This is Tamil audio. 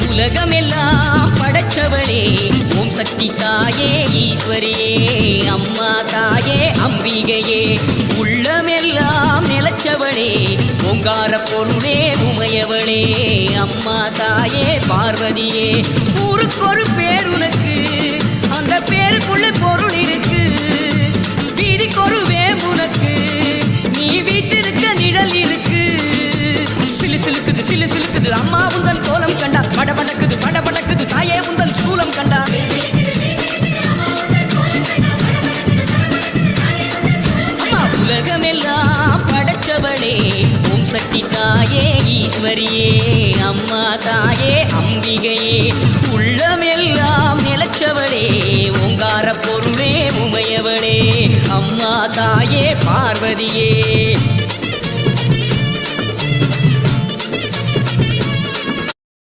உலகமெல்லாம் படைச்சவளே ஓம் சக்தி தாயே ஈஸ்வரியே அம்மா தாயே அம்பிகையே உள்ளமெல்லாம் நிலச்சவளே ஓங்கார பொருளே உமையவளே அம்மா தாயே பார்வதியே ஊருக்கொரு பேர் உனக்கு அந்த பேருக்குள்ள பொருள் இருக்கு வீதிக்கொரு வேம்புனக்கு நீ வீட்டிருக்க நிழல் இருக்கு சிலு சிலுக்குது அம்மா உந்தன் கோலம் கண்டா படபடக்குது தாயே உந்தன் சூலம் கண்டா அம்மா உலகமெல்லாம் படைச்சவளே ஓம் சக்தி தாயே ஈஸ்வரியே அம்மா தாயே அம்பிகையே உள்ளமெல்லாம் நிலச்சவளே ஓங்கார பொருளே உமையவளே அம்மா தாயே பார்வதியே